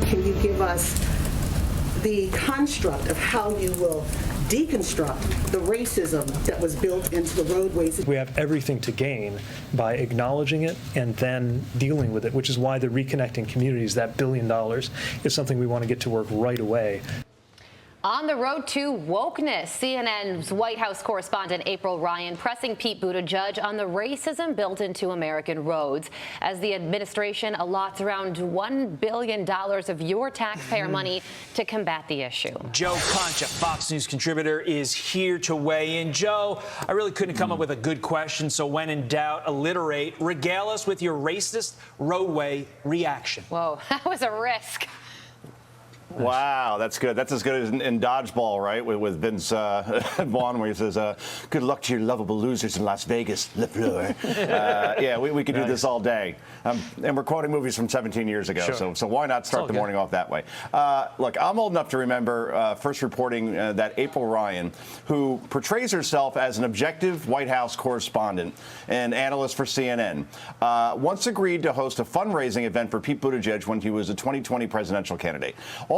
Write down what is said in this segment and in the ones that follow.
can you give us the construct of how you will deconstruct the racism that was built into the roadways? We have everything to gain by acknowledging it and then dealing with it, which is why the Reconnecting Communities, that $1 billion, is something we want to get to work right away. On the road to wokeness, CNN's White House correspondent April Ryan pressing Pete Buttigieg on the racism built into American roads as the administration allots around $1 billion of your taxpayer money to combat the issue. Joe Concha, Fox News contributor, is here to weigh in. Joe, I really couldn't come up with a good question, so when in doubt, alliterate. Regale us with your racist roadway reaction. Whoa, that was a risk. Wow, that's good. That's as good as in dodgeball, right? With Vince Vaughn, where he says, "Good luck to your lovable losers in Las Vegas, LaFleur." Yeah, we could do this all day. And we're quoting movies from 17 years ago, sure. so why not start the morning off that way? Look, I'm old enough to remember first reporting that April Ryan, who portrays herself as an objective White House correspondent and analyst for CNN, once agreed to host a fundraising event for Pete Buttigieg when he was a 2020 presidential candidate.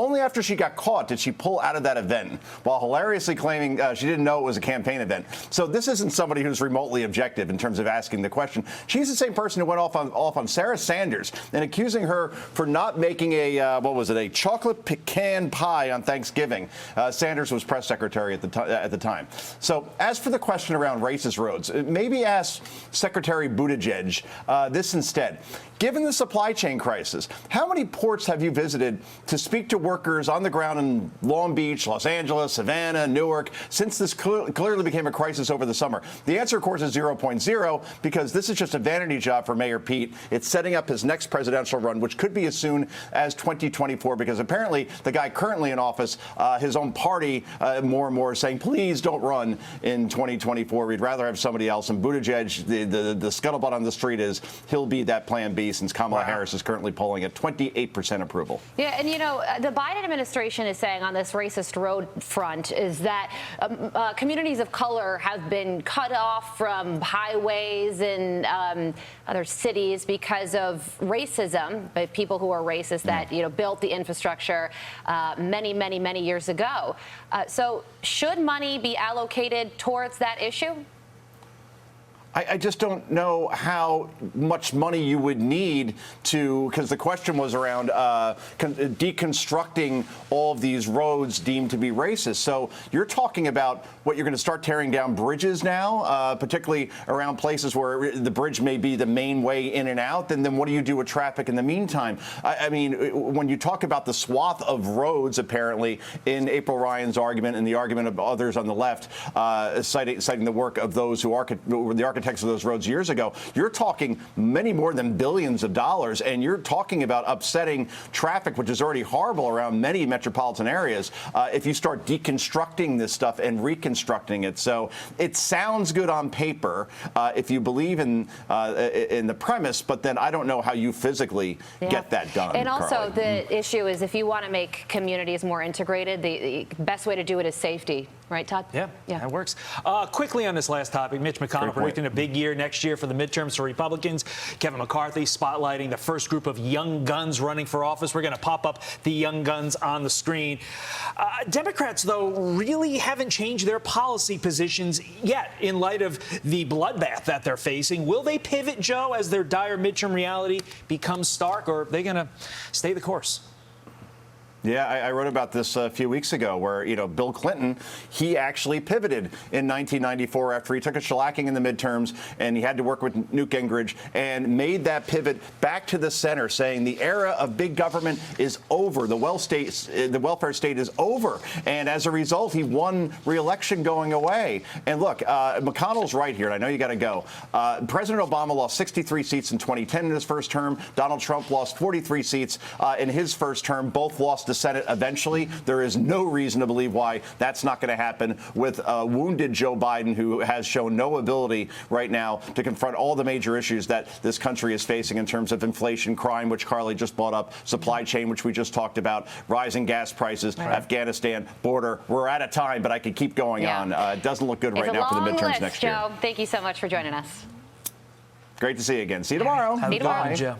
Only after she got caught did she pull out of that event, while hilariously claiming she didn't know it was a campaign event. So this isn't somebody who's remotely objective in terms of asking the question. She's the same person who went off on Sarah Sanders and accusing her for not making a, a chocolate pecan pie on Thanksgiving. Sanders was press secretary at the time. So as for the question around racist roads, maybe ask Secretary Buttigieg this instead. Given the supply chain crisis, how many ports have you visited to speak to workers on the ground in Long Beach, Los Angeles, Savannah, Newark, since this clearly became a crisis over the summer? The answer, of course, is 0.0, because this is just a vanity job for Mayor Pete. It's setting up his next presidential run, which could be as soon as 2024, because apparently the guy currently in office, his own party, more and more is saying, please don't run in 2024. We'd rather have somebody else. And Buttigieg, the scuttlebutt on the street is he'll be that plan B, since Kamala Harris is currently polling at 28% approval. Yeah, and you know, the Biden administration is saying on this racist road front is that communities of color have been cut off from highways in other cities because of racism, but people who are racist that, you know, built the infrastructure many years ago. So should money be allocated towards that issue? I just don't know how much money you would need to, because the question was around deconstructing all of these roads deemed to be racist. So you're talking about what, you're going to start tearing down bridges now, particularly around places where the bridge may be the main way in and out. And then what do you do with traffic in the meantime? I mean, when you talk about the swath of roads, apparently, in April Ryan's argument and the argument of others on the left, citing the work of those who were the architects of those roads years ago, you're talking many more than billions of dollars, and you're talking about upsetting traffic, which is already horrible around many metropolitan areas, if you start deconstructing this stuff and reconstructing it. So it sounds good on paper if you believe in the premise, but then I don't know how you physically get that done. And also, Carly. the issue is, if you want to make communities more integrated, the best way to do it is safety. Right, Todd? Yeah, that works. Quickly on this last topic, Mitch McConnell predicting a big year next year for the midterms for Republicans. Kevin McCarthy spotlighting the first group of young guns running for office. We're going to pop up the young guns on the screen. Democrats, though, really haven't changed their policy positions yet in light of the bloodbath that they're facing. Will they pivot, Joe, as their dire midterm reality becomes stark, or are they going to stay the course? Yeah, I wrote about this a few weeks ago where, you know, Bill Clinton, he actually pivoted in 1994 after he took a shellacking in the midterms and he had to work with Newt Gingrich and made that pivot back to the center, saying the era of big government is over. The welfare state is over. And as a result, he won re-election going away. And look, McConnell's right here, and I know you got to go. President Obama lost 63 seats in 2010 in his first term. Donald Trump lost 43 seats in his first term. Both lost the Senate eventually. There is no reason to believe why that's not going to happen with wounded Joe Biden, who has shown no ability right now to confront all the major issues that this country is facing in terms of inflation, crime, which Carly just brought up, supply chain, which we just talked about, rising gas prices, Afghanistan, border. We're out of time, but I could keep going on. It doesn't look good right now for the midterms next year. Joe, thank you so much for joining us. Great to see you again. See you tomorrow. See you tomorrow. Joe.